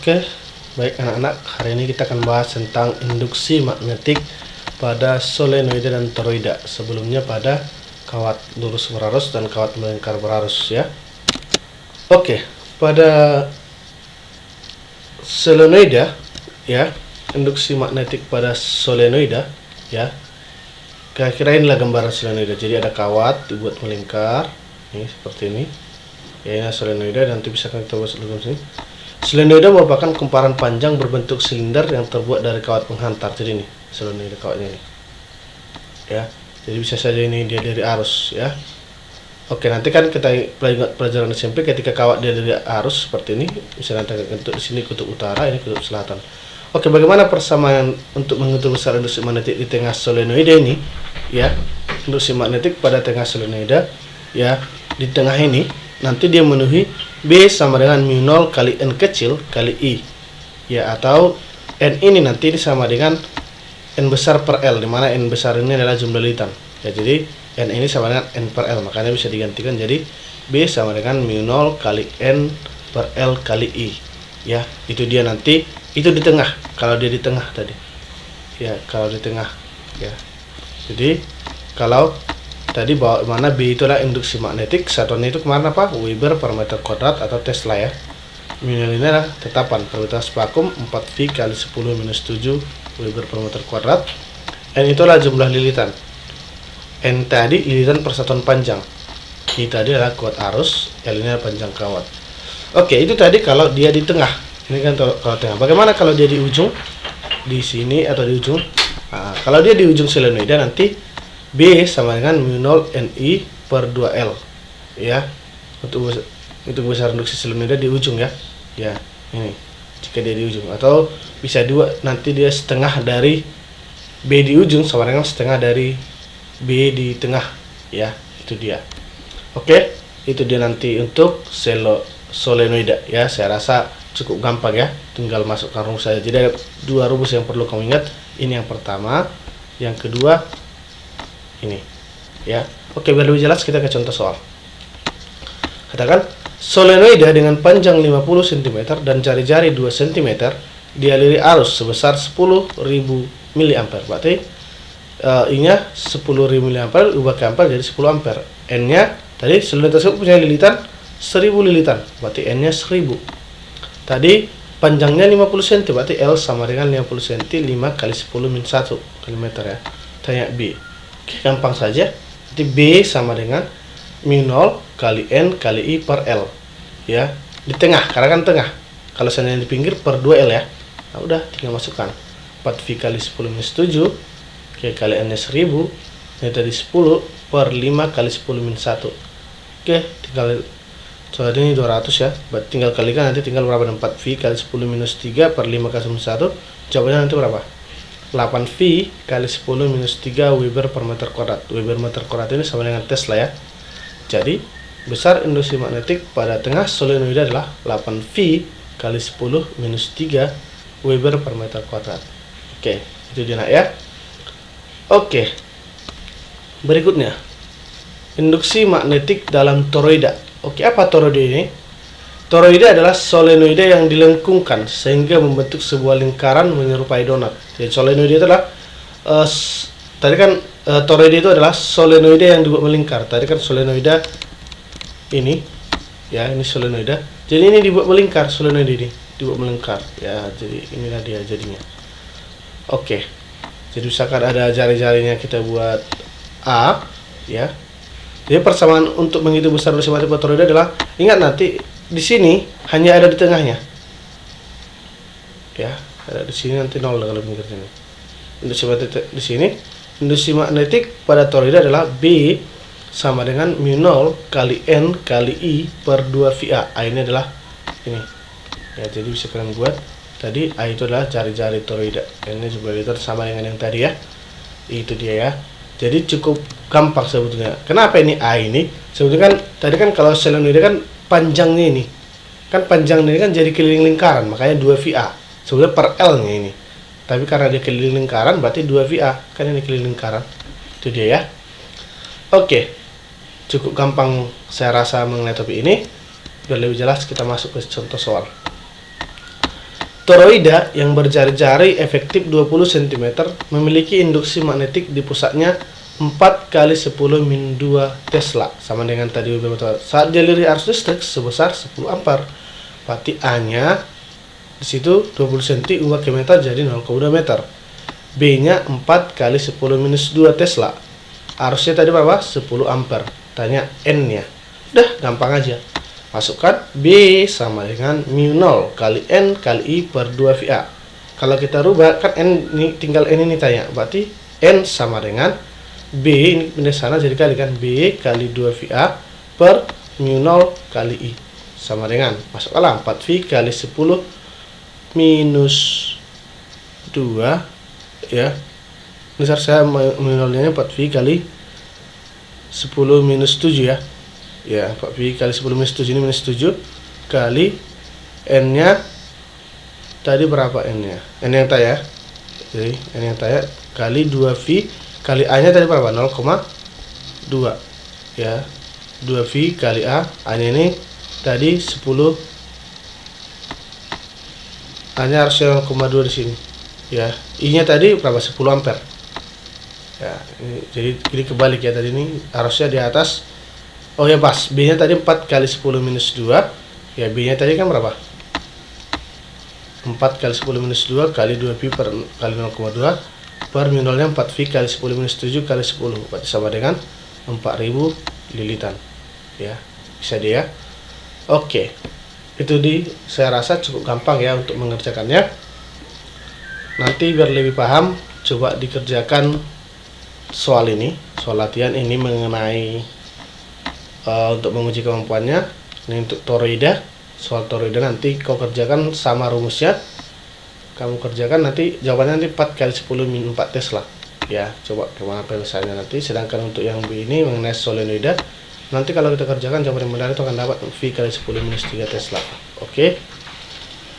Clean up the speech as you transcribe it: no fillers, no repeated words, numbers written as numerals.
Oke, baik anak-anak, hari ini kita akan bahas tentang induksi magnetik pada solenoida dan toroida. Sebelumnya pada kawat lurus berarus dan kawat melingkar berarus ya. Oke, pada solenoida ya, induksi magnetik pada solenoida ya. Kira-kira inilah gambaran solenoida. Jadi ada kawat dibuat melingkar, ini seperti ini. Ya, ini solenoida, nanti bisa kita buat dalam sini. Solenoida merupakan kumparan panjang berbentuk silinder yang terbuat dari kawat penghantar. Jadi ini solenoida kawatnya ini. Ya, jadi bisa saja ini dia dari arus ya. Oke, nanti kan kita pelajaran SMP ketika kawat dia dari arus seperti ini, bisa nanti untuk di sini kutub utara, ini kutub selatan. Oke, bagaimana persamaan untuk mengukur besar induksi magnetik di tengah solenoida ini? Ya, induksi magnetik pada tengah solenoida ya, di tengah ini nanti dia memenuhi B sama dengan mu0 kali N kecil kali I ya, atau N ini nanti sama dengan N besar per L, dimana N besar ini adalah jumlah lilitan ya. Jadi N ini sama dengan N per L, makanya bisa digantikan jadi B sama dengan mu0 kali N per L kali I ya. Itu dia nanti, itu di tengah, kalau dia di tengah tadi ya, kalau di tengah ya. Jadi kalau tadi mana B itu adalah induksi magnetik, satuannya itu kemarin apa? Weber per meter kuadrat atau Tesla ya. Mu0 ini adalah tetapan probabilitas vakum 4V kali 10 minus 7 Weber per meter kuadrat. N itu adalah jumlah lilitan. N tadi lilitan persatuan panjang. I tadi adalah kuat arus, L ini adalah panjang kawat. Oke, itu tadi kalau dia di tengah. Ini kan kalau tengah. Bagaimana kalau dia di ujung? Di sini atau di ujung? Nah, kalau dia di ujung solenoida nanti B sama dengan mu0 Ni per 2L ya, untuk besar induksi solenoida di ujung ya. Ya, ini jika dia di ujung, atau bisa dua, nanti dia setengah dari B di ujung sama dengan setengah dari B di tengah ya. Itu dia. Oke, itu dia nanti untuk solenoida ya. Saya rasa cukup gampang ya, tinggal masukkan rumus saja. Jadi ada dua rumus yang perlu kamu ingat. Ini yang pertama, yang kedua ini ya. Oke, biar lebih jelas kita ke contoh soal. Katakan solenoida dengan panjang 50 cm dan jari-jari 2 cm dialiri arus sebesar 10.000 mA. Berarti I-nya 10.000 mA ubah ke ampere jadi 10 ampere. N-nya tadi solenoida tersebut punya lilitan 1000 lilitan, berarti N-nya 1000. Tadi panjangnya 50 cm, berarti L sama dengan 50 cm 5 kali 10 min 1 km ya. Tanya B. Oke, gampang saja. Jadi B sama dengan mu0 kali N kali I per L ya. Di tengah, karena kan tengah. Kalau seandainya di pinggir per 2L ya. Nah, udah tinggal masukkan 4V kali 10 minus 7. Oke, kali N nya 1000. Ini tadi 10 per 5 kali 10 min 1. Oke, tinggal soal ini 200 ya. Berarti tinggal kalikan, nanti tinggal berapa? 4V kali 10 minus 3 per 5 kali 10 min 1. Jawabannya nanti berapa? 8V kali 10 minus 3 Weber per meter kuadrat. Weber meter kuadrat ini sama dengan Tesla ya. Jadi besar induksi magnetik pada tengah solenoida adalah 8V kali 10 minus 3 Weber per meter kuadrat. Oke, itu dia nak ya. Oke, berikutnya induksi magnetik dalam toroida. Oke, apa toroida ini? Toroida adalah solenoida yang dilengkungkan sehingga membentuk sebuah lingkaran menyerupai donat. Jadi solenoida itu adalah tadi kan toroida itu adalah solenoida yang dibuat melingkar. Tadi kan solenoida ini ya, ini solenoida. Jadi ini dibuat melingkar, solenoida ini dibuat melingkar ya. Jadi inilah dia jadinya. Oke. Jadi misalkan ada jari-jarinya kita buat A ya. Jadi persamaan untuk menghitung besar induksi magnetik toroida adalah, ingat nanti di sini hanya ada di tengahnya ya, ada di sini nanti 0 kalau pinggir sini. Induksi magnetik di sini, induksi magnetik pada toroida adalah B sama dengan mu0 kali N kali I per 2VA. A ini adalah ini ya, jadi bisa kalian buat tadi A itu adalah jari-jari toroida, ini juga itu sama dengan yang tadi ya. Itu dia ya. Jadi cukup gampang sebetulnya. Kenapa ini A ini? Sebetulnya kan tadi kan kalau solenoida kan panjangnya ini kan, panjangnya ini kan jadi keliling lingkaran, makanya 2VA. Sebenarnya per L nya ini, tapi karena dia keliling lingkaran berarti 2VA, kan ini keliling lingkaran. Itu dia ya. Oke, cukup gampang saya rasa mengenai topik ini. Biar lebih jelas kita masuk ke contoh soal. Toroida yang berjari-jari efektif 20 cm memiliki induksi magnetik di pusatnya 4 kali 10 min 2 Tesla, sama dengan tadi saat dialiri arus listrik sebesar 10 ampere. Berarti A-nya di situ 20 cm ubah ke meter jadi 0,2 meter. B-nya 4 kali 10 minus 2 Tesla. Arusnya tadi berapa? 10 ampere. Tanya N-nya. Udah, gampang aja. Masukkan B sama dengan mu 0 kali N kali I per 2 VA. Kalau kita rubah, kan N ini, tinggal N ini tanya. Berarti N sama dengan B, ini pindah sana jadi kali kan. B kali 2 VA per mu 0 kali I. Sama dengan, masukkanlah 4V kali 10 minus 2. Ya. Misal saya mu 0-nya 4V kali 10 minus 7 ya. Ya, 4V kali 10 minus 7 ini minus 7 kali N-nya tadi berapa N-nya? N yang tanya. Jadi N yang tanya kali 2V kali A-nya tadi berapa? 0,2. Ya. 2V kali A, A-nya ini tadi 10. A-nya harusnya 0,2 di sini. Ya, I-nya tadi berapa? 10 ampere. Ya, jadi ini kebalik ya, tadi ini harusnya di atas. Oh ya pas, B-nya tadi 4 kali 10 minus 2. Ya, B-nya tadi kan berapa? 4 kali 10 minus 2 kali 2V per kali 0,2 per mu 0-nya 4V kali 10 minus 7 kali 10. Berarti sama dengan 4000 lilitan. Ya, bisa dia. Oke. Itu saya rasa cukup gampang ya untuk mengerjakannya. Nanti biar lebih paham, coba dikerjakan soal ini, soal latihan ini mengenai untuk menguji kemampuannya. Ini untuk toroida, soal toroida nanti kau kerjakan sama rumusnya. Kamu kerjakan nanti jawabannya nanti 4 kali 10 min 4 Tesla. Ya, coba kemana penyelesaiannya nanti. Sedangkan untuk yang B ini mengenai solenoida, nanti kalau kita kerjakan jawaban yang benar itu akan dapat V kali 10 minus 3 Tesla. Oke.